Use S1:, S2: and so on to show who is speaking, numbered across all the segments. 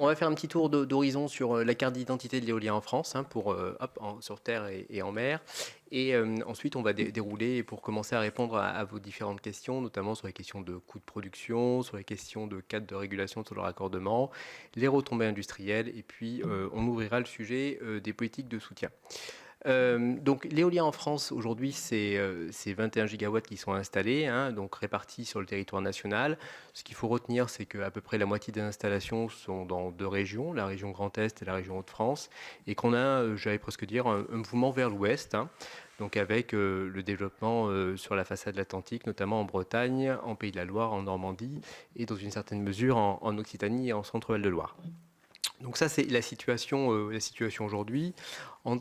S1: on va faire un petit tour d'horizon sur la carte d'identité de l'éolien en France, hein, pour, sur terre et en mer. Et ensuite, on va dérouler pour commencer à répondre à vos différentes questions, notamment sur les questions de coûts de production, sur les questions de cadre de régulation sur le raccordement, les retombées industrielles, et puis on ouvrira le sujet des politiques de soutien. Donc l'éolien en France aujourd'hui, c'est 21 gigawatts qui sont installés, hein, donc répartis sur le territoire national. Ce qu'il faut retenir, c'est qu'à peu près la moitié des installations sont dans deux régions, la région Grand Est et la région Hauts-de-France, et qu'on a, j'allais presque dire, un mouvement vers l'ouest, hein, donc avec le développement sur la façade atlantique, notamment en Bretagne, en Pays de la Loire, en Normandie, et dans une certaine mesure en Occitanie et en Centre-Val de Loire. Donc ça, c'est la situation aujourd'hui.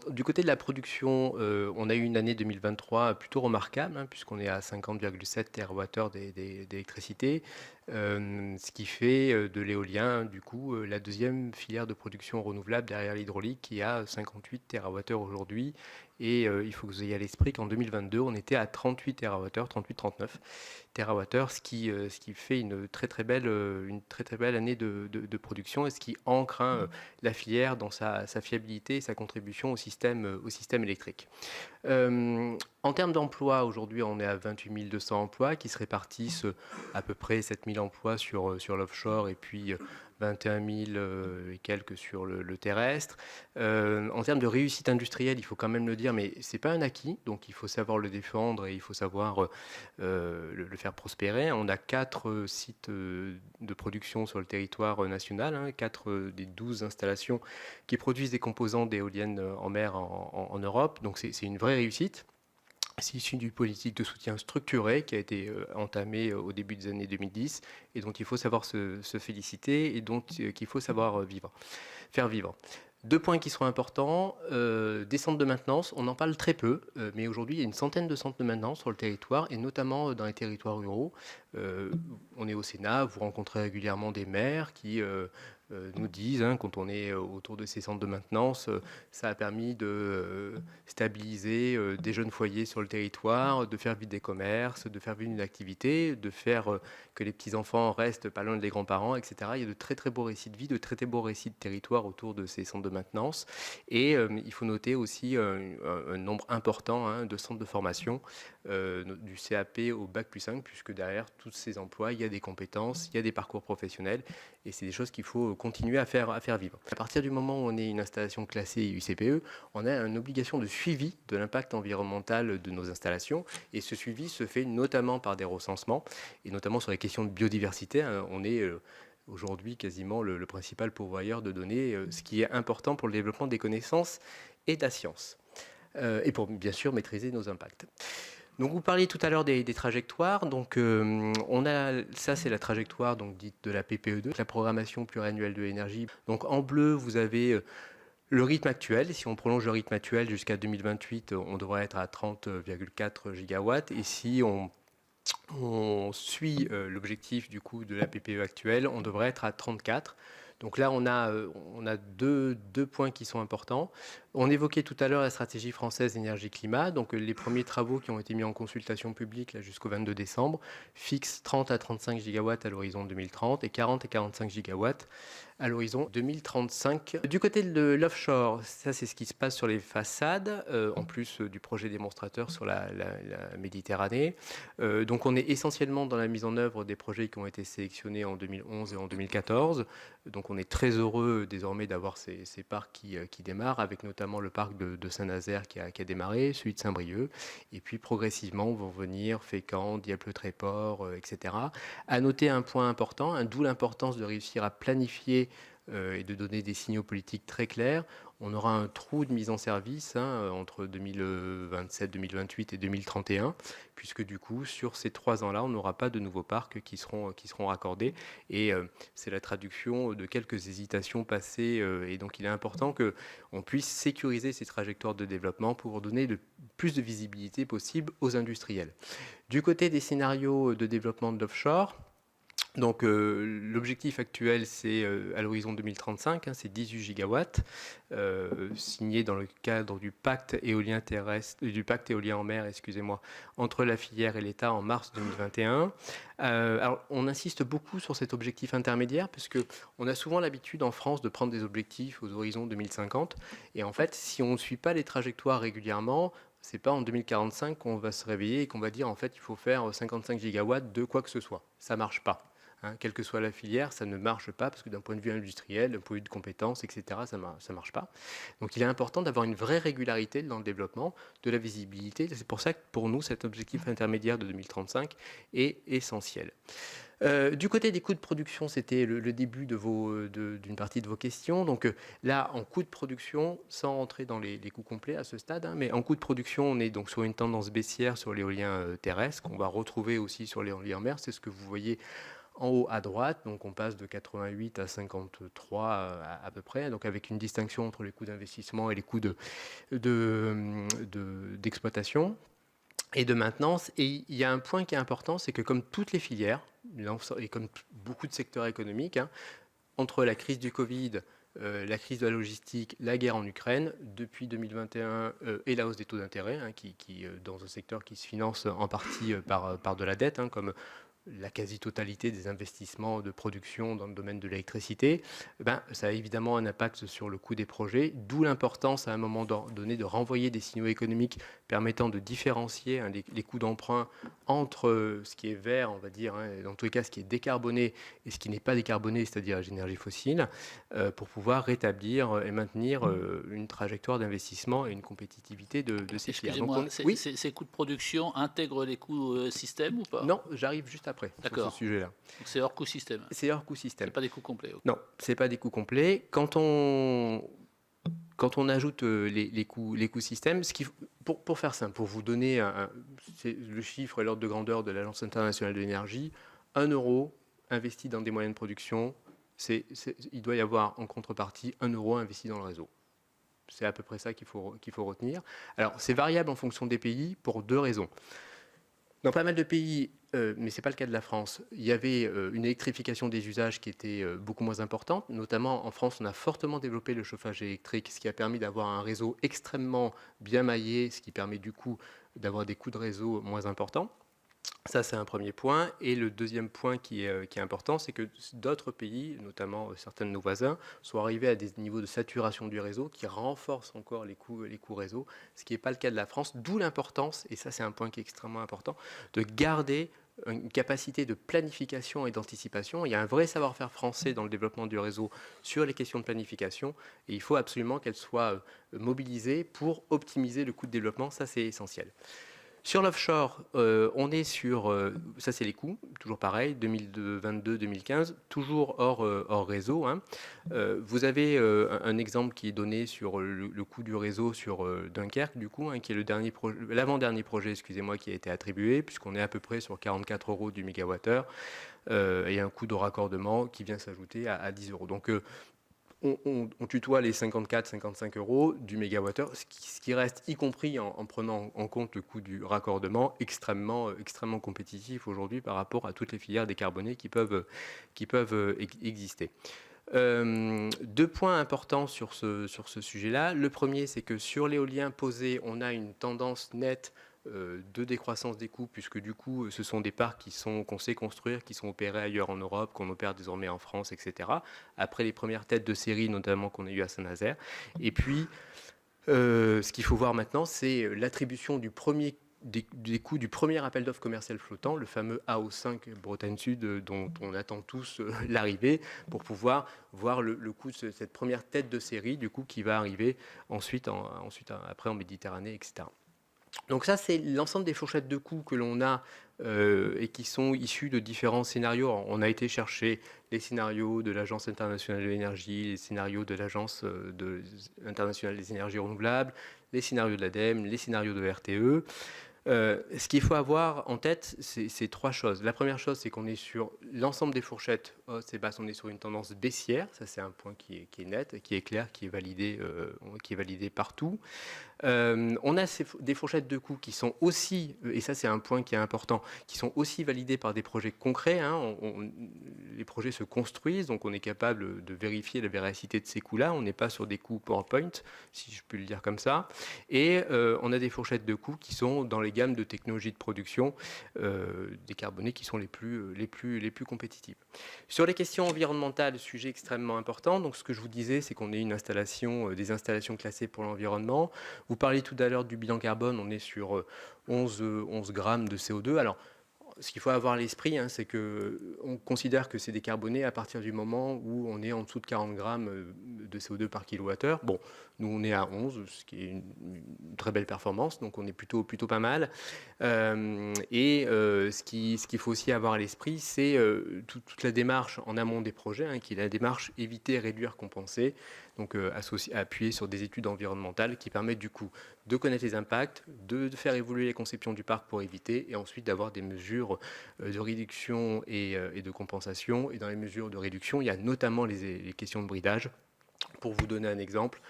S1: Du côté de la production, on a eu une année 2023 plutôt remarquable, hein, puisqu'on est à 50,7 TWh d'électricité, ce qui fait de l'éolien, du coup, la deuxième filière de production renouvelable derrière l'hydraulique, qui a 58 TWh aujourd'hui. Et il faut que vous ayez à l'esprit qu'en 2022, on était à 38 TWh, 38-39 TWh, ce qui fait une très très belle année de production, et ce qui ancre, hein, la filière dans sa fiabilité et sa contribution au système électrique. En termes d'emploi, aujourd'hui, on est à 28 200 emplois qui se répartissent à peu près 7 000 emplois sur l'offshore, et puis 21 000 et quelques sur le terrestre. En termes de réussite industrielle, il faut quand même le dire, mais ce n'est pas un acquis, donc il faut savoir le défendre et il faut savoir le faire prospérer. On a 4 sites de production sur le territoire national, hein, 4 des 12 installations qui produisent des composants d'éoliennes en mer en Europe, donc c'est une vraie réussite. C'est issu d'une politique de soutien structurée qui a été entamée au début des années 2010 et dont il faut savoir se féliciter et dont qu'il faut savoir faire vivre. Deux points qui seront importants, des centres de maintenance, on en parle très peu, mais aujourd'hui il y a une centaine de centres de maintenance sur le territoire, et notamment dans les territoires ruraux. On est au Sénat, vous rencontrez régulièrement des maires qui nous disent, hein, quand on est autour de ces centres de maintenance, ça a permis de stabiliser des jeunes foyers sur le territoire, de faire vivre des commerces, de faire vivre une activité, de faire que les petits-enfants restent pas loin des grands-parents, etc. Il y a de très très beaux récits de vie, de très très beaux récits de territoire autour de ces centres de maintenance. Et il faut noter aussi un nombre important, hein, de centres de formation, du CAP au Bac+5, puisque derrière tous ces emplois, il y a des compétences, il y a des parcours professionnels, et c'est des choses qu'il faut continuer à faire vivre. À partir du moment où on est une installation classée UCPE, on a une obligation de suivi de l'impact environnemental de nos installations, et ce suivi se fait notamment par des recensements, et notamment sur les questions de biodiversité. Hein. On est aujourd'hui quasiment le principal pourvoyeur de données, ce qui est important pour le développement des connaissances et de la science, et pour bien sûr maîtriser nos impacts. Donc vous parliez tout à l'heure des trajectoires. Donc ça c'est la trajectoire donc dite de la PPE2, la programmation pluriannuelle de l'énergie. Donc en bleu vous avez le rythme actuel. Si on prolonge le rythme actuel jusqu'à 2028, on devrait être à 30,4 gigawatts. Et si on suit l'objectif du coup de la PPE actuelle, on devrait être à 34. Donc là, on a deux points qui sont importants. On évoquait tout à l'heure la stratégie française énergie-climat. Donc les premiers travaux qui ont été mis en consultation publique jusqu'au 22 décembre fixent 30 à 35 gigawatts à l'horizon 2030 et 40 à 45 gigawatts à l'horizon 2035. Du côté de l'offshore, ça c'est ce qui se passe sur les façades, en plus du projet démonstrateur sur la Méditerranée. Donc on est essentiellement dans la mise en œuvre des projets qui ont été sélectionnés en 2011 et en 2014. Donc on est très heureux désormais d'avoir ces parcs qui démarrent, avec notamment le parc de Saint-Nazaire qui a démarré, celui de Saint-Brieuc, et puis progressivement vont venir Fécamp, Dieppe-le-Tréport, etc. À noter un point important, hein, d'où l'importance de réussir à planifier et de donner des signaux politiques très clairs. On aura un trou de mise en service, hein, entre 2027, 2028 et 2031, puisque du coup, sur ces 3 ans-là, on n'aura pas de nouveaux parcs qui seront raccordés. Et c'est la traduction de quelques hésitations passées. Et donc, il est important qu'on puisse sécuriser ces trajectoires de développement pour donner le plus de visibilité possible aux industriels. Du côté des scénarios de développement de l'offshore, Donc l'objectif actuel, c'est à l'horizon 2035, hein, c'est 18 gigawatts, signé dans le cadre du pacte éolien terrestre, du pacte éolien en mer, excusez-moi, entre la filière et l'État en mars 2021. Alors on insiste beaucoup sur cet objectif intermédiaire, puisque on a souvent l'habitude en France de prendre des objectifs aux horizons 2050, et en fait, si on ne suit pas les trajectoires régulièrement, c'est pas en 2045 qu'on va se réveiller et qu'on va dire en fait il faut faire 55 gigawatts de quoi que ce soit. Ça marche pas. Hein, quelle que soit la filière, ça ne marche pas parce que d'un point de vue industriel, d'un point de vue de compétences, etc., ça ne marche pas. Donc il est important d'avoir une vraie régularité dans le développement, de la visibilité. C'est pour ça que pour nous, cet objectif intermédiaire de 2035 est essentiel. Du côté des coûts de production, c'était le début d'une partie de vos questions. Donc là, en coûts de production, sans rentrer dans les coûts complets à ce stade, hein, mais en coûts de production, on est donc sur une tendance baissière sur l'éolien terrestre, qu'on va retrouver aussi sur l'éolien en mer. C'est ce que vous voyez en haut à droite, donc on passe de 88 à 53 à peu près, donc avec une distinction entre les coûts d'investissement et les coûts d'exploitation et de maintenance. Et il y a un point qui est important, c'est que comme toutes les filières, et comme beaucoup de secteurs économiques, hein, entre la crise du Covid, la crise de la logistique, la guerre en Ukraine, depuis 2021, et la hausse des taux d'intérêt, hein, dans un secteur qui se finance en partie par de la dette, hein, comme la quasi-totalité des investissements de production dans le domaine de l'électricité, ça a évidemment un impact sur le coût des projets, d'où l'importance à un moment donné de renvoyer des signaux économiques permettant de différencier, hein, les coûts d'emprunt entre ce qui est vert, on va dire, hein, dans tous les cas ce qui est décarboné et ce qui n'est pas décarboné, c'est-à-dire les énergies fossiles, pour pouvoir rétablir et maintenir une trajectoire d'investissement et une compétitivité de ces filières.
S2: Excusez-moi,
S1: Oui,
S2: ces coûts de production intègrent les coûts système ou pas?
S1: non, j'arrive juste après sur ce
S2: D'accord.
S1: sujet-là.
S2: Donc c'est hors coût système.
S1: C'est hors coût
S2: C'est
S1: système.
S2: pas des coûts complets. Ok.
S1: Non, c'est pas des coûts complets. Quand on ajoute les coûts système, pour faire simple, pour vous donner le chiffre et l'ordre de grandeur de l'Agence internationale de l'énergie, 1 euro investi dans des moyens de production, il doit y avoir en contrepartie 1 euro investi dans le réseau. C'est à peu près ça qu'il faut retenir. Alors, c'est variable en fonction des pays pour 2 raisons. Dans pas mal de pays, mais ce n'est pas le cas de la France, il y avait une électrification des usages qui était beaucoup moins importante. Notamment en France, on a fortement développé le chauffage électrique, ce qui a permis d'avoir un réseau extrêmement bien maillé, ce qui permet du coup d'avoir des coûts de réseau moins importants. Ça, c'est un premier point. Et le deuxième point qui est important, c'est que d'autres pays, notamment certains de nos voisins, sont arrivés à des niveaux de saturation du réseau qui renforcent encore les coûts réseau, ce qui n'est pas le cas de la France, d'où l'importance, et ça c'est un point qui est extrêmement important, de garder une capacité de planification et d'anticipation. Il y a un vrai savoir-faire français dans le développement du réseau sur les questions de planification, et il faut absolument qu'elle soit mobilisée pour optimiser le coût de développement, ça c'est essentiel. Sur l'offshore, on est sur, ça c'est les coûts, toujours pareil, 2022-2015, toujours hors réseau, hein. Vous avez un exemple qui est donné sur le coût du réseau sur Dunkerque, du coup, hein, qui est l'avant-dernier projet, excusez-moi, qui a été attribué, puisqu'on est à peu près sur 44 euros du mégawattheure, et un coût de raccordement qui vient s'ajouter à 10 euros. Donc, on tutoie les 54-55 euros du mégawattheure, ce qui reste, y compris en prenant en compte le coût du raccordement, extrêmement compétitif aujourd'hui par rapport à toutes les filières décarbonées qui peuvent exister. 2 points importants sur ce sujet-là. Le premier, c'est que sur l'éolien posé, on a une tendance nette de décroissance des coûts, puisque du coup, ce sont des parcs qu'on sait construire, qui sont opérés ailleurs en Europe, qu'on opère désormais en France, etc. Après les premières têtes de série, notamment qu'on a eu à Saint-Nazaire. Et puis, ce qu'il faut voir maintenant, c'est l'attribution des coûts du premier appel d'offres commercial flottant, le fameux AO5 Bretagne Sud, dont on attend tous l'arrivée, pour pouvoir voir le coût de cette première tête de série, du coup, qui va arriver ensuite après en Méditerranée, etc. Donc ça, c'est l'ensemble des fourchettes de coûts que l'on a et qui sont issus de différents scénarios. Alors, on a été chercher les scénarios de l'Agence internationale de l'énergie, les scénarios de l'Agence internationale des énergies renouvelables, les scénarios de l'ADEME, les scénarios de RTE. Ce qu'il faut avoir en tête, c'est trois choses. La première chose, c'est qu'on est sur l'ensemble des fourchettes hausses et basses, on est sur une tendance baissière. Ça, c'est un point qui est net, qui est clair, qui est validé partout. On a des fourchettes de coûts qui sont aussi, et ça c'est un point qui est important, qui sont aussi validées par des projets concrets. Hein. Les projets se construisent, donc on est capable de vérifier la véracité de ces coûts-là. On n'est pas sur des coûts PowerPoint, si je puis le dire comme ça. Et on a des fourchettes de coûts qui sont dans les gammes de technologies de production décarbonées qui sont les plus compétitives. Sur les questions environnementales, sujet extrêmement important. Donc ce que je vous disais, c'est qu'on est une installation, des installations classées pour l'environnement. Vous parliez tout à l'heure du bilan carbone, on est sur 11 grammes de CO2. Alors, ce qu'il faut avoir à l'esprit, hein, c'est qu'on considère que c'est décarboné à partir du moment où on est en dessous de 40 grammes de CO2 par kilowattheure. Bon, nous on est à 11, ce qui est une très belle performance, donc on est plutôt pas mal. Ce qu'il faut aussi avoir à l'esprit, c'est toute la démarche en amont des projets, hein, qui est la démarche éviter, réduire, compenser. Donc appuyer sur des études environnementales qui permettent du coup de connaître les impacts, de faire évoluer les conceptions du parc pour éviter, et ensuite d'avoir des mesures de réduction et de compensation. Et dans les mesures de réduction, il y a notamment les questions de bridage. Pour vous donner un exemple,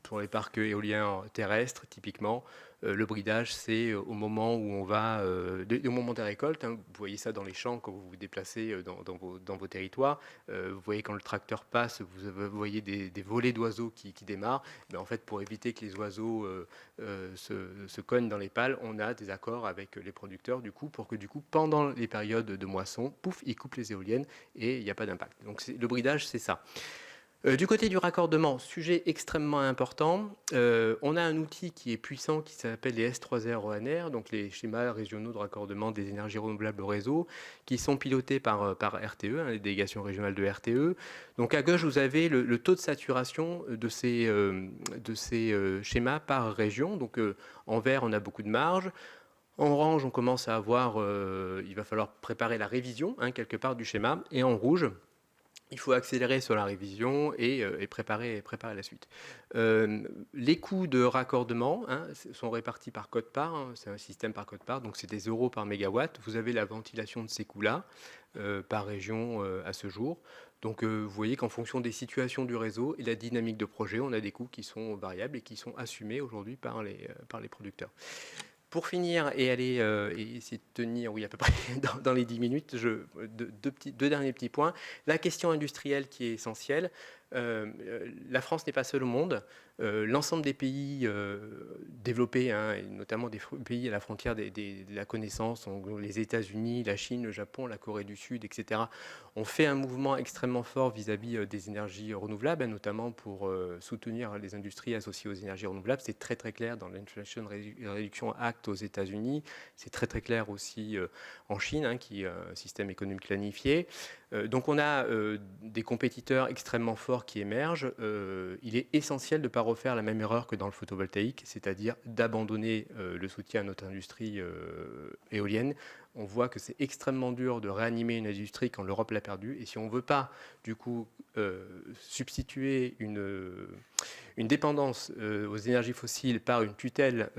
S1: pour les parcs éoliens terrestres, typiquement, le bridage, c'est au moment où on va, au moment des récoltes. Hein, vous voyez ça dans les champs quand vous vous déplacez dans vos territoires. Vous voyez quand le tracteur passe, vous voyez des volées d'oiseaux qui démarrent. Mais en fait, pour éviter que les oiseaux se cognent dans les pales, on a des accords avec les producteurs du coup, pour que du coup, pendant les périodes de moisson, pouf, ils coupent les éoliennes et il n'y a pas d'impact. Donc le bridage, c'est ça. Du côté du raccordement, sujet extrêmement important, on a un outil qui est puissant qui s'appelle les S3R ONR, donc les schémas régionaux de raccordement des énergies renouvelables au réseau, qui sont pilotés par RTE, hein, les délégations régionales de RTE. Donc à gauche, vous avez le taux de saturation de ces schémas par région. Donc en vert, on a beaucoup de marge. En orange, on commence à avoir, il va falloir préparer la révision, hein, quelque part du schéma. Et en rouge, il faut accélérer sur la révision et préparer la suite. Les coûts de raccordement, hein, sont répartis par quote-part. Hein, c'est un système par quote-part, donc c'est des euros par mégawatt. Vous avez la ventilation de ces coûts-là par région à ce jour. Donc vous voyez qu'en fonction des situations du réseau et la dynamique de projet, on a des coûts qui sont variables et qui sont assumés aujourd'hui par les producteurs. Pour finir et essayer de tenir, oui, à peu près dans les 10 minutes, deux derniers petits points. La question industrielle qui est essentielle. La France n'est pas seule au monde. L'ensemble des pays développés, hein, et notamment des pays à la frontière de la connaissance, les États-Unis, la Chine, le Japon, la Corée du Sud, etc., ont fait un mouvement extrêmement fort vis-à-vis des énergies renouvelables, hein, notamment pour soutenir les industries associées aux énergies renouvelables. C'est très très clair dans l'Inflation Reduction Act aux États-Unis. C'est très très clair aussi en Chine, hein, qui a un système économique planifié. Donc on a des compétiteurs extrêmement forts qui émergent. Il est essentiel de ne pas refaire la même erreur que dans le photovoltaïque, c'est-à-dire d'abandonner le soutien à notre industrie éolienne. On voit que c'est extrêmement dur de réanimer une industrie quand l'Europe l'a perdue. Et si on ne veut pas, du coup, substituer une dépendance aux énergies fossiles par une tutelle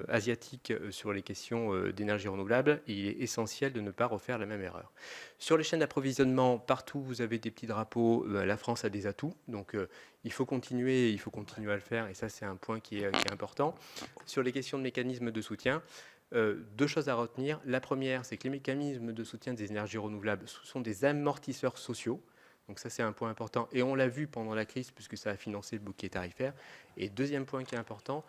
S1: asiatique sur les questions d'énergie renouvelable, il est essentiel de ne pas refaire la même erreur. Sur les chaînes d'approvisionnement, partout vous avez des petits drapeaux, la France a des atouts, donc il faut continuer à le faire, et ça c'est un point qui est important. Sur les questions de mécanismes de soutien, deux choses à retenir. La première, c'est que les mécanismes de soutien des énergies renouvelables, ce sont des amortisseurs sociaux. Donc ça, c'est un point important. Et on l'a vu pendant la crise, puisque ça a financé le bouclier tarifaire. Et deuxième point qui est important,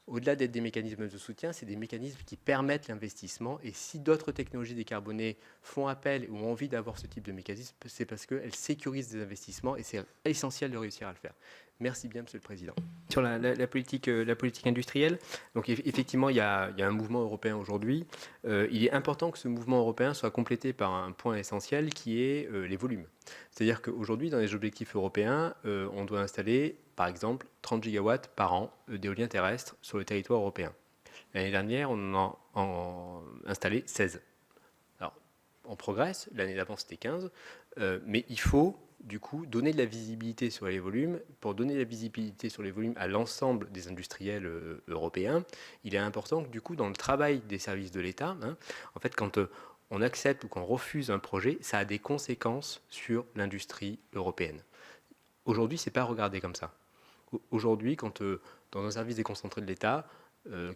S1: au-delà d'être des mécanismes de soutien, c'est des mécanismes qui permettent l'investissement. Et si d'autres technologies décarbonées font appel ou ont envie d'avoir ce type de mécanisme, c'est parce qu'elles sécurisent des investissements et c'est essentiel de réussir à le faire. Merci bien, Monsieur le Président. Sur la politique industrielle, donc effectivement, il y a un mouvement européen aujourd'hui. Il est important que ce mouvement européen soit complété par un point essentiel qui est les volumes. C'est-à-dire qu'aujourd'hui, dans les objectifs européens, on doit installer, par exemple, 30 gigawatts par an d'éolien terrestre sur le territoire européen. L'année dernière, on en a installé 16. Alors, on progresse. L'année d'avant, c'était 15. Mais il faut du coup, donner de la visibilité sur les volumes. Pour donner de la visibilité sur les volumes à l'ensemble des industriels européens, il est important que, du coup, dans le travail des services de l'État, en fait, quand on accepte ou qu'on refuse un projet, ça a des conséquences sur l'industrie européenne. Aujourd'hui, ce n'est pas regardé comme ça. Aujourd'hui, quand dans un service déconcentré de l'État,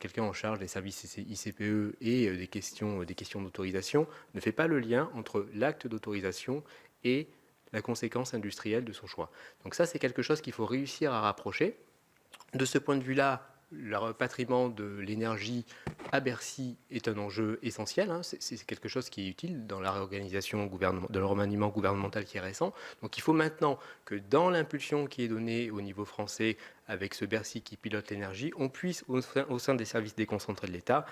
S1: quelqu'un en charge des services ICPE et des questions d'autorisation ne fait pas le lien entre l'acte d'autorisation et la conséquence industrielle de son choix. Donc ça, c'est quelque chose qu'il faut réussir à rapprocher. De ce point de vue-là, le rapatriement de l'énergie à Bercy est un enjeu essentiel. C'est quelque chose qui est utile dans la réorganisation de le remaniement gouvernemental qui est récent. Donc il faut maintenant que dans l'impulsion qui est donnée au niveau français avec ce Bercy qui pilote l'énergie, on puisse au sein des services déconcentrés de l'État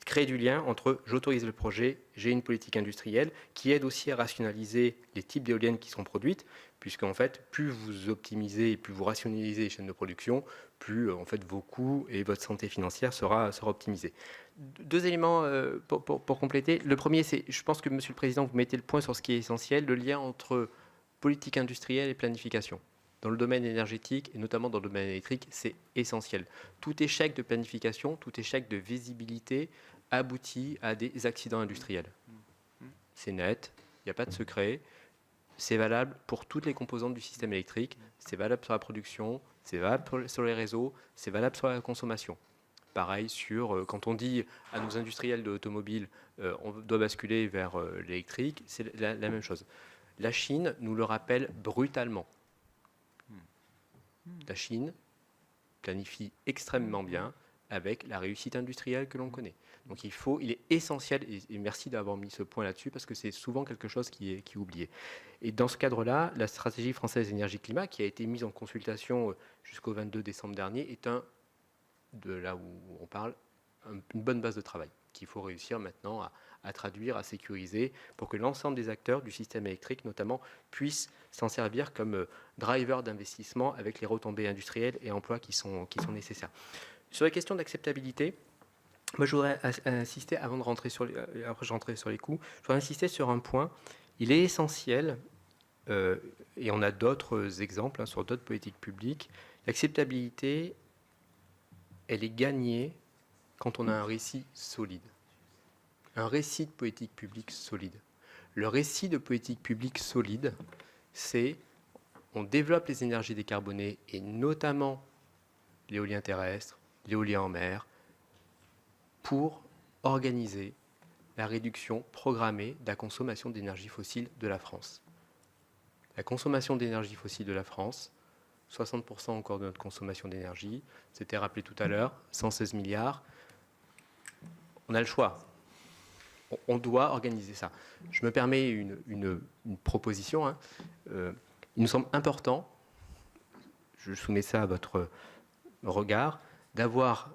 S1: créer du lien entre j'autorise le projet, j'ai une politique industrielle qui aide aussi à rationaliser les types d'éoliennes qui sont produites, puisqu'en fait, plus vous optimisez et plus vous rationalisez les chaînes de production, plus en fait vos coûts et votre santé financière sera optimisée. Deux éléments pour compléter. Le premier, c'est, je pense que Monsieur le Président, vous mettez le point sur ce qui est essentiel, le lien entre politique industrielle et planification. Dans le domaine énergétique et notamment dans le domaine électrique, c'est essentiel. Tout échec de planification, tout échec de visibilité aboutit à des accidents industriels. C'est net, il n'y a pas de secret. C'est valable pour toutes les composantes du système électrique. C'est valable sur la production, c'est valable sur les réseaux, c'est valable sur la consommation. Pareil quand on dit à nos industriels de l'automobile, on doit basculer vers l'électrique, c'est la même chose. La Chine nous le rappelle brutalement. La Chine planifie extrêmement bien avec la réussite industrielle que l'on connaît. Donc il est essentiel, et merci d'avoir mis ce point là-dessus, parce que c'est souvent quelque chose qui est oublié. Et dans ce cadre-là, la stratégie française énergie-climat, qui a été mise en consultation jusqu'au 22 décembre dernier, est de là où on parle, une bonne base de travail qu'il faut réussir maintenant à traduire, à sécuriser, pour que l'ensemble des acteurs du système électrique, notamment, puissent s'en servir comme driver d'investissement avec les retombées industrielles et emplois qui sont nécessaires. Sur la question d'acceptabilité, moi je voudrais insister, avant de rentrer après je rentrerai sur les coûts, je voudrais insister sur un point. Il est essentiel, et on a d'autres exemples sur d'autres politiques publiques, l'acceptabilité, elle est gagnée quand on a un récit solide. Un récit de politique publique solide. Le récit de politique publique solide, c'est on développe les énergies décarbonées et notamment l'éolien terrestre, l'éolien en mer, pour organiser la réduction programmée de la consommation d'énergie fossile de la France. La consommation d'énergie fossile de la France, 60% encore de notre consommation d'énergie, c'était rappelé tout à l'heure, 116 milliards. On a le choix. On doit organiser ça. Je me permets une proposition. Il nous semble important, je soumets ça à votre regard, d'avoir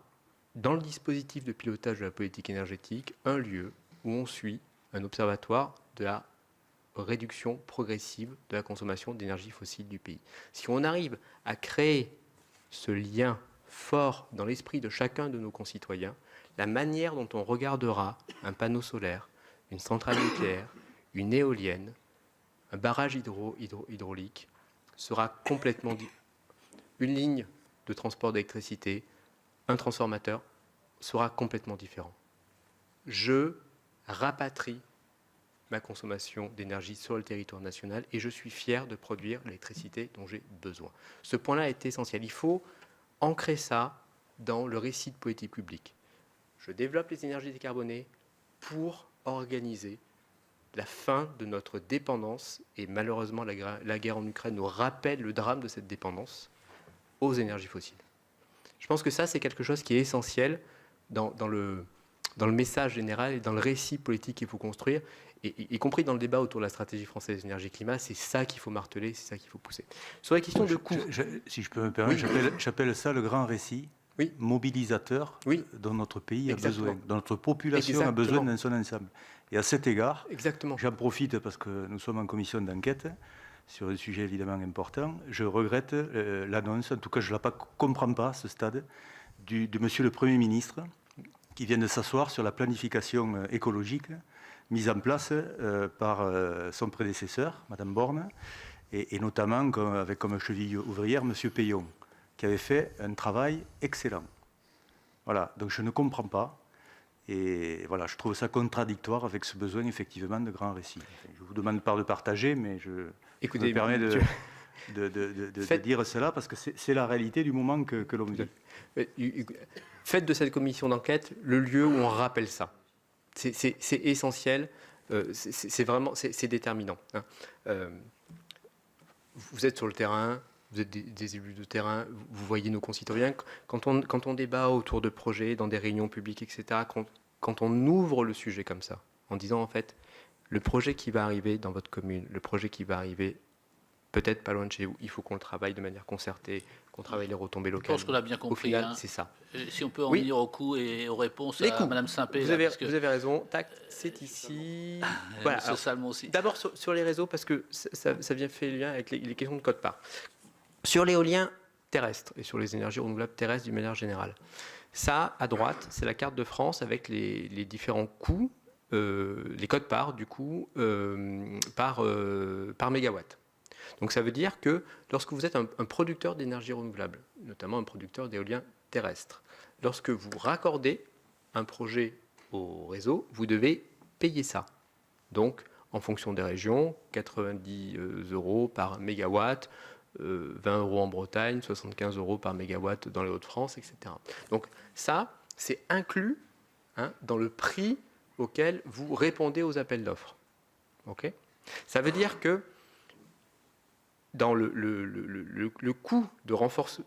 S1: dans le dispositif de pilotage de la politique énergétique un lieu où on suit un observatoire de la réduction progressive de la consommation d'énergie fossile du pays. Si on arrive à créer ce lien fort dans l'esprit de chacun de nos concitoyens, la manière dont on regardera un panneau solaire, une centrale nucléaire, une éolienne, un barrage hydraulique sera complètement une ligne de transport d'électricité, un transformateur sera complètement différent. Je rapatrie ma consommation d'énergie sur le territoire national et je suis fier de produire l'électricité dont j'ai besoin. Ce point-là est essentiel. Il faut ancrer ça dans le récit de politique publique. Je développe les énergies décarbonées pour organiser la fin de notre dépendance, et malheureusement la guerre en Ukraine nous rappelle le drame de cette dépendance aux énergies fossiles. Je pense que ça, c'est quelque chose qui est essentiel dans le message général et dans le récit politique qu'il faut construire, et y compris dans le débat autour de la stratégie française énergie-climat, c'est ça qu'il faut marteler, c'est ça qu'il faut pousser. Sur la question de coût...
S3: Si je peux me permettre, oui. J'appelle ça le grand récit mobilisateur dont notre pays a besoin, dont notre population a besoin dans son ensemble. Et à cet égard, j'en profite parce que nous sommes en commission d'enquête sur un sujet évidemment important. Je regrette l'annonce, en tout cas je ne la comprends pas à ce stade, de Monsieur le Premier ministre qui vient de s'asseoir sur la planification écologique mise en place par son prédécesseur, Madame Borne, et notamment avec comme cheville ouvrière M. Payon, qui avait fait un travail excellent. Voilà, donc je ne comprends pas. Et voilà, je trouve ça contradictoire avec ce besoin effectivement de grands récits. Je vous demande pas de partager, mais je me permets de dire cela parce que c'est la réalité du moment que l'on vit.
S1: Faites de cette commission d'enquête le lieu où on rappelle ça. C'est essentiel, c'est déterminant. Vous êtes sur le terrain, vous êtes des élus de terrain, vous voyez nos concitoyens. Quand on débat autour de projets, dans des réunions publiques, etc., quand on ouvre le sujet comme ça, en disant en fait, le projet qui va arriver dans votre commune, le projet qui va arriver peut-être pas loin de chez vous, il faut qu'on le travaille de manière concertée, qu'on travaille les retombées locales.
S2: Je pense qu'on a bien compris.
S1: Au final, c'est ça.
S2: Si on peut en venir aux coûts et aux réponses à Mme Simpé.
S1: Vous avez raison. Tac, c'est ici.
S2: Voilà. Alors, Salmon aussi.
S1: D'abord sur les réseaux, parce que ça vient faire lien avec les questions de code-part. Sur l'éolien terrestre et sur les énergies renouvelables terrestres d'une manière générale. Ça, à droite, c'est la carte de France avec les différents coûts, les codes-parts du coup, par mégawatt. Donc ça veut dire que lorsque vous êtes un producteur d'énergie renouvelable, notamment un producteur d'éolien terrestre, lorsque vous raccordez un projet au réseau, vous devez payer ça. Donc en fonction des régions, 90 € par mégawatt, 20 € en Bretagne, 75 € par mégawatt dans les Hauts-de-France, etc. Donc ça, c'est inclus dans le prix auquel vous répondez aux appels d'offres. Okay ? Ça veut dire que dans le coût de renforcement...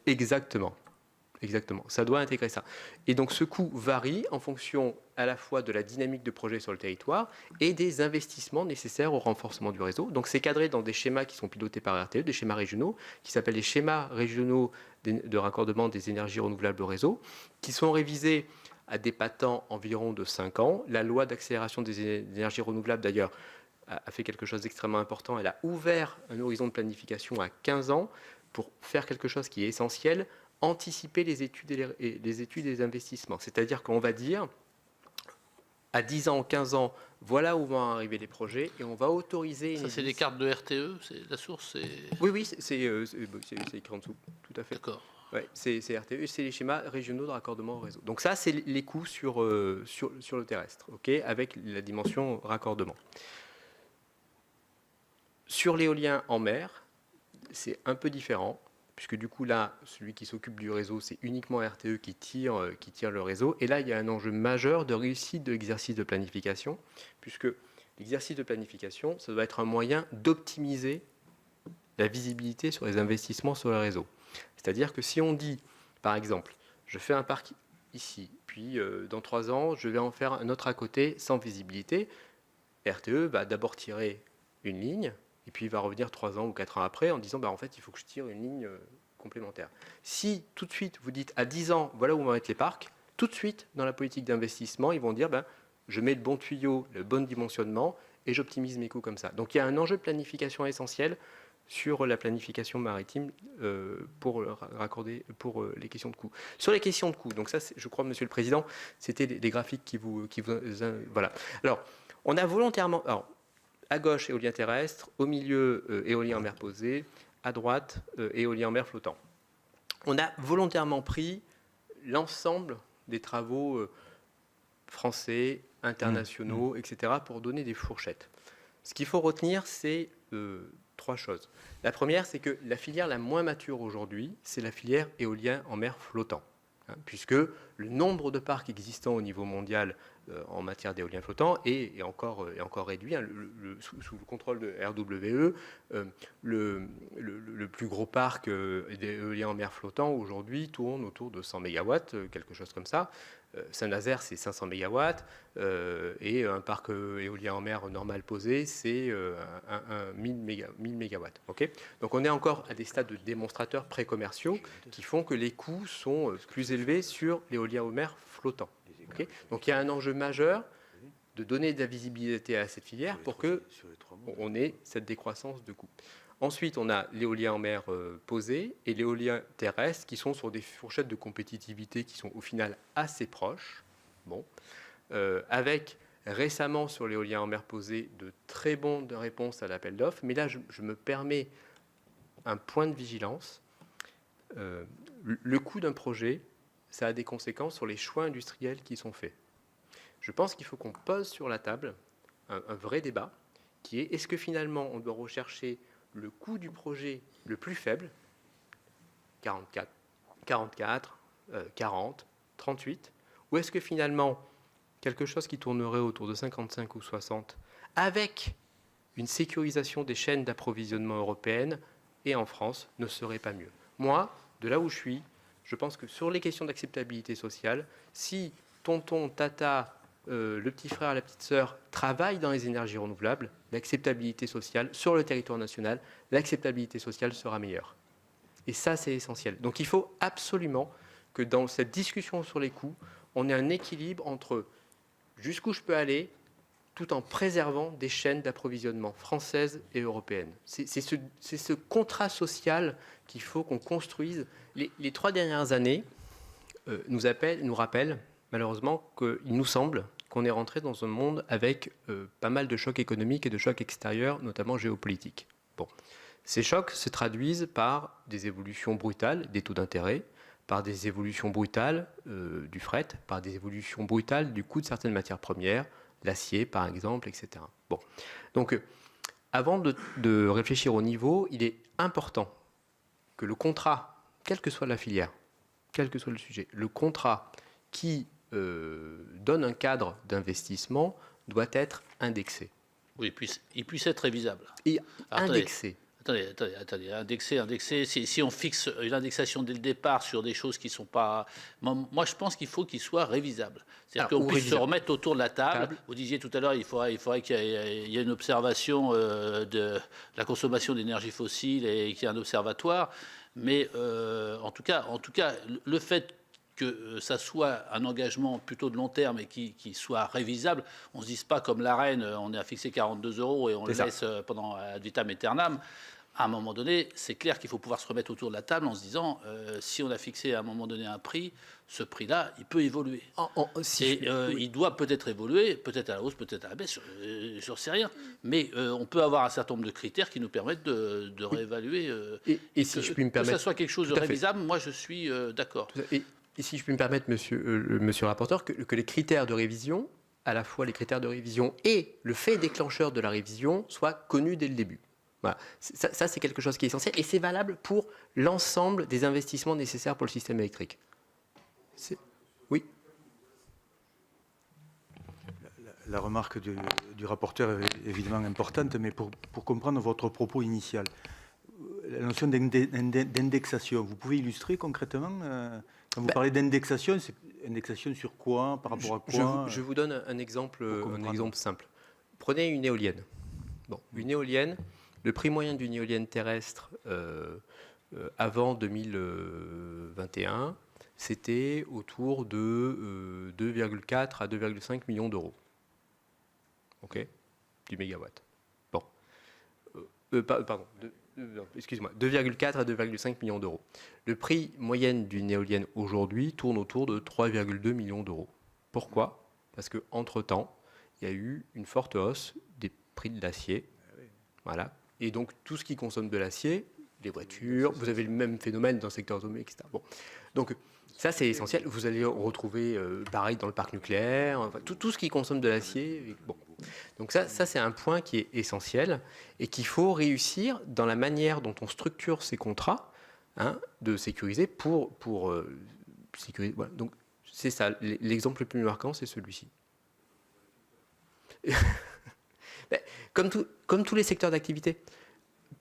S1: Exactement. Ça doit intégrer ça. Et donc ce coût varie en fonction à la fois de la dynamique de projet sur le territoire et des investissements nécessaires au renforcement du réseau. Donc c'est cadré dans des schémas qui sont pilotés par RTE, des schémas régionaux, qui s'appellent les schémas régionaux de raccordement des énergies renouvelables au réseau, qui sont révisés à des patents environ de 5 ans. La loi d'accélération des énergies renouvelables, d'ailleurs, a fait quelque chose d'extrêmement important. Elle a ouvert un horizon de planification à 15 ans pour faire quelque chose qui est essentiel, anticiper les études et les investissements. C'est-à-dire qu'on va dire, à 10 ans, 15 ans, voilà où vont arriver les projets et on va autoriser...
S2: Ça, c'est des cartes de RTE, c'est la source.
S1: Oui, c'est écrit en dessous, tout à fait.
S2: D'accord.
S1: Ouais, c'est RTE, c'est les schémas régionaux de raccordement au réseau. Donc ça, c'est les coûts sur le terrestre, okay, avec la dimension raccordement. Sur l'éolien en mer, c'est un peu différent, puisque du coup là, celui qui s'occupe du réseau, c'est uniquement RTE qui tire le réseau. Et là, il y a un enjeu majeur de réussite de l'exercice de planification, puisque l'exercice de planification, ça doit être un moyen d'optimiser la visibilité sur les investissements sur le réseau. C'est-à-dire que si on dit, par exemple, je fais un parc ici, puis dans 3 ans, je vais en faire un autre à côté sans visibilité, RTE va d'abord tirer une ligne, et puis il va revenir 3 ans ou 4 ans après en disant en fait il faut que je tire une ligne complémentaire. Si tout de suite vous dites à 10 ans voilà où vont être les parcs, tout de suite dans la politique d'investissement ils vont dire je mets le bon tuyau, le bon dimensionnement et j'optimise mes coûts comme ça. Donc il y a un enjeu de planification essentiel sur la planification maritime pour les questions de coûts. Sur les questions de coûts, donc ça je crois Monsieur le Président, c'était des graphiques qui vous voilà. Alors on a volontairement... à gauche, éolien terrestre, au milieu, éolien en mer posé, à droite, éolien en mer flottant. On a volontairement pris l'ensemble des travaux français, internationaux, etc., pour donner des fourchettes. Ce qu'il faut retenir, c'est 3 choses. La première, c'est que la filière la moins mature aujourd'hui, c'est la filière éolien en mer flottant, puisque le nombre de parcs existants au niveau mondial en matière d'éolien flottant est encore réduit. Sous le contrôle de RWE, le plus gros parc d'éolien en mer flottant aujourd'hui tourne autour de 100 MW, quelque chose comme ça. Saint-Nazaire, c'est 500 MW, et un parc éolien en mer normal posé, c'est 1000 MW. Okay, donc on est encore à des stades de démonstrateurs pré-commerciaux qui font que les coûts sont plus élevés sur l'éolien en mer flottant. Okay, donc il y a un enjeu majeur de donner de la visibilité à cette filière pour qu'on ait cette décroissance de coûts. Ensuite, on a l'éolien en mer posé et l'éolien terrestre qui sont sur des fourchettes de compétitivité qui sont au final assez proches, avec récemment sur l'éolien en mer posé de très bonnes réponses à l'appel d'offres, mais là je me permets un point de vigilance. Le coût d'un projet, ça a des conséquences sur les choix industriels qui sont faits. Je pense qu'il faut qu'on pose sur la table un vrai débat qui est, est-ce que finalement on doit rechercher le coût du projet le plus faible, 44, 40, 38, ou est-ce que finalement quelque chose qui tournerait autour de 55 ou 60, avec une sécurisation des chaînes d'approvisionnement européennes et en France, ne serait pas mieux. Moi, de là où je suis, je pense que sur les questions d'acceptabilité sociale, si tonton, tata, le petit frère, la petite sœur travaillent dans les énergies renouvelables, l'acceptabilité sociale sur le territoire national, l'acceptabilité sociale sera meilleure. Et ça, c'est essentiel. Donc il faut absolument que dans cette discussion sur les coûts, on ait un équilibre entre jusqu'où je peux aller, tout en préservant des chaînes d'approvisionnement françaises et européennes. C'est ce contrat social qu'il faut qu'on construise. Les 3 dernières années nous rappellent malheureusement qu'il nous semble qu'on est rentré dans un monde avec pas mal de chocs économiques et de chocs extérieurs, notamment géopolitiques. Bon. Ces chocs se traduisent par des évolutions brutales des taux d'intérêt, par des évolutions brutales du fret, par des évolutions brutales du coût de certaines matières premières, l'acier par exemple, etc. Bon. Donc, avant de réfléchir au niveau, il est important que le contrat, quelle que soit la filière, quel que soit le sujet, le contrat qui donne un cadre d'investissement doit être indexé.
S2: Oui, il puisse être révisable.
S1: Et indexé.
S2: Attendez, indexé. Si on fixe une indexation dès le départ sur des choses qui ne sont pas... Moi, je pense qu'il faut qu'il soit révisable. C'est-à-dire qu'on puisse se remettre autour de la table. Vous disiez tout à l'heure, il faudrait qu'il y ait une observation de la consommation d'énergie fossile et qu'il y ait un observatoire. Mais en tout cas, le fait que ça soit un engagement plutôt de long terme et qui soit révisable, on ne se dise pas comme la reine, on a fixé 42 € et on le laisse pendant ad vitam aeternam. À un moment donné, c'est clair qu'il faut pouvoir se remettre autour de la table en se disant, si on a fixé à un moment donné un prix, ce prix-là, il peut évoluer. Il doit peut-être évoluer, peut-être à la hausse, peut-être à la baisse, je ne sais rien. Mais on peut avoir un certain nombre de critères qui nous permettent de réévaluer.
S1: Et si je puis me permettre,
S2: que ça soit quelque chose de révisable, moi je suis d'accord.
S1: Et si je puis me permettre, monsieur le rapporteur, que les critères de révision, à la fois les critères de révision et le fait déclencheur de la révision, soient connus dès le début. Voilà. Ça, c'est quelque chose qui est essentiel et c'est valable pour l'ensemble des investissements nécessaires pour le système électrique. Oui.
S3: La remarque du rapporteur est évidemment importante, mais pour comprendre votre propos initial, la notion d'indexation, vous pouvez illustrer concrètement quand vous parlez d'indexation, c'est indexation sur quoi, par rapport à quoi?
S1: Je vous donne un exemple simple. Prenez une éolienne. Bon, une éolienne, le prix moyen d'une éolienne terrestre avant 2021, c'était autour de 2,4 à 2,5 millions d'euros. OK, du mégawatt. Bon. Pardon. Excuse-moi, 2,4 à 2,5 millions d'euros. Le prix moyen d'une éolienne aujourd'hui tourne autour de 3,2 millions d'euros. Pourquoi? Parce qu'entre-temps, il y a eu une forte hausse des prix de l'acier. Voilà. Et donc, tout ce qui consomme de l'acier, les voitures, vous avez le même phénomène dans le secteur automobile, etc. Bon. Donc, ça, c'est essentiel. Vous allez retrouver pareil dans le parc nucléaire, enfin, tout ce qui consomme de l'acier. Bon. Donc ça, c'est un point qui est essentiel et qu'il faut réussir dans la manière dont on structure ces contrats, de sécuriser pour sécuriser. Voilà. Donc c'est ça. L'exemple le plus marquant, c'est celui-ci. Comme tous les secteurs d'activité.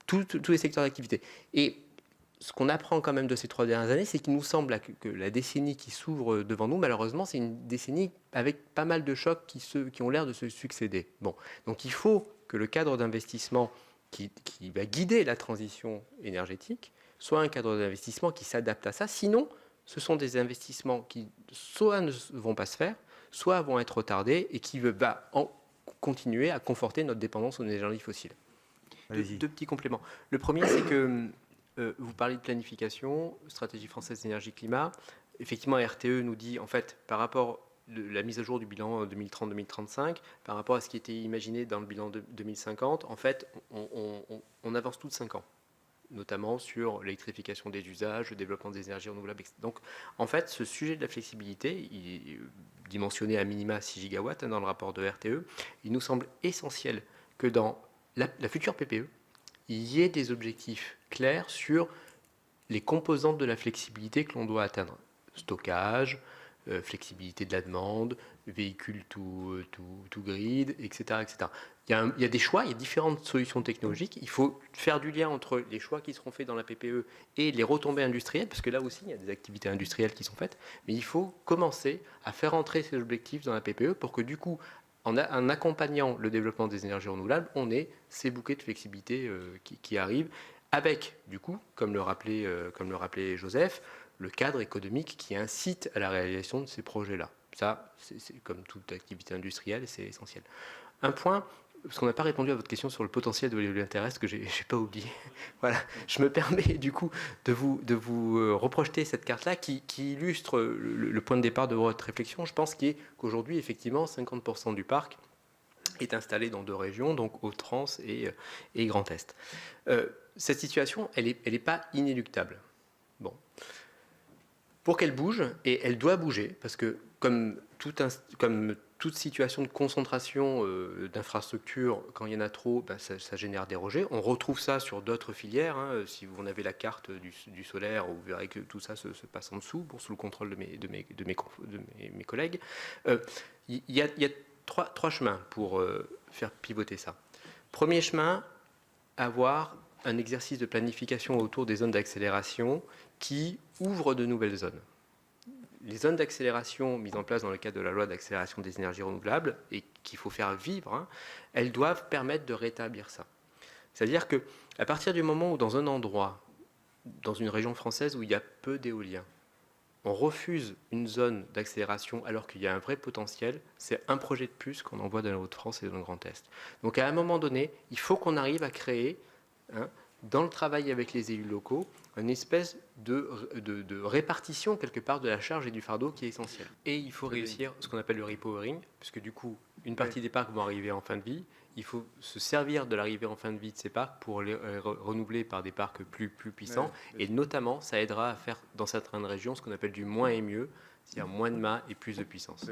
S1: Tous les secteurs d'activité. Et ce qu'on apprend quand même de ces 3 dernières années, c'est qu'il nous semble que la décennie qui s'ouvre devant nous, malheureusement, c'est une décennie avec pas mal de chocs qui ont l'air de se succéder. Bon. Donc il faut que le cadre d'investissement qui va guider la transition énergétique soit un cadre d'investissement qui s'adapte à ça. Sinon, ce sont des investissements qui soit ne vont pas se faire, soit vont être retardés et qui va continuer à conforter notre dépendance aux énergies fossiles. Deux petits compléments. Le premier, c'est que vous parlez de planification, stratégie française d'énergie-climat. Effectivement, RTE nous dit, en fait, par rapport la mise à jour du bilan 2030-2035 par rapport à ce qui était imaginé dans le bilan de 2050, en fait, on avance tout de 5 ans, notamment sur l'électrification des usages, le développement des énergies renouvelables. Donc, en fait, ce sujet de la flexibilité, il est dimensionné à minima 6 gigawatts dans le rapport de RTE, il nous semble essentiel que dans la future PPE, il y ait des objectifs clairs sur les composantes de la flexibilité que l'on doit atteindre. Stockage, flexibilité de la demande, véhicules tout grid, etc., etc. Il y a des choix, il y a différentes solutions technologiques. Il faut faire du lien entre les choix qui seront faits dans la PPE et les retombées industrielles, parce que là aussi, il y a des activités industrielles qui sont faites. Mais il faut commencer à faire entrer ces objectifs dans la PPE pour que du coup, en accompagnant le développement des énergies renouvelables, on ait ces bouquets de flexibilité qui arrivent, avec, du coup, comme le rappelait Joseph, le cadre économique qui incite à la réalisation de ces projets-là. Ça, c'est comme toute activité industrielle, c'est essentiel. Un point, parce qu'on n'a pas répondu à votre question sur le potentiel de l'éolien terrestre, que je n'ai pas oublié. Voilà, je me permets du coup de vous reprojeter cette carte-là qui illustre le point de départ de votre réflexion. Je pense qu'aujourd'hui, effectivement, 50% du parc est installé dans 2 régions, donc Hauts-de-France et Grand Est. Cette situation, elle est pas inéluctable. Bon. Pour qu'elle bouge, et elle doit bouger, parce que comme toute situation de concentration d'infrastructures, quand il y en a trop, ben ça génère des rejets. On retrouve ça sur d'autres filières. Si vous en avez la carte du solaire, vous verrez que tout ça se passe en dessous, sous le contrôle de mes collègues. Il y a 3 chemins pour faire pivoter ça. Premier chemin, avoir un exercice de planification autour des zones d'accélération qui ouvrent de nouvelles zones. Les zones d'accélération mises en place dans le cadre de la loi d'accélération des énergies renouvelables et qu'il faut faire vivre, elles doivent permettre de rétablir ça. C'est-à-dire qu'à partir du moment où dans un endroit, dans une région française où il y a peu d'éoliens, on refuse une zone d'accélération alors qu'il y a un vrai potentiel, c'est un projet de plus qu'on envoie dans la Haute-France et dans le Grand Est. Donc à un moment donné, il faut qu'on arrive à créer, dans le travail avec les élus locaux, une espèce de répartition quelque part de la charge et du fardeau qui est essentielle. Et il faut réussir ce qu'on appelle le repowering, puisque du coup, une partie des parcs vont arriver en fin de vie. Il faut se servir de l'arrivée en fin de vie de ces parcs pour les renouveler par des parcs plus puissants. Et notamment, ça aidera à faire dans certaines régions ce qu'on appelle du moins et mieux, c'est-à-dire moins de mâts et plus de puissance.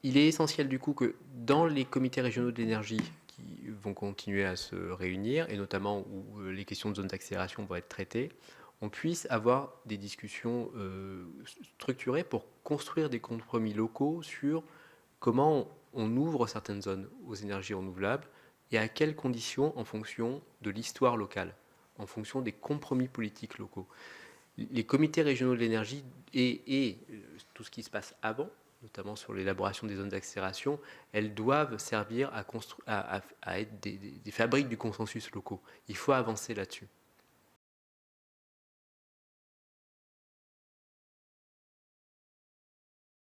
S1: Il est essentiel du coup que dans les comités régionaux de l'énergie qui vont continuer à se réunir, et notamment où les questions de zones d'accélération vont être traitées, on puisse avoir des discussions structurées pour construire des compromis locaux sur comment on ouvre certaines zones aux énergies renouvelables et à quelles conditions en fonction de l'histoire locale, en fonction des compromis politiques locaux. Les comités régionaux de l'énergie et tout ce qui se passe avant, notamment sur l'élaboration des zones d'accélération, elles doivent servir à être des fabriques du consensus locaux. Il faut avancer là-dessus.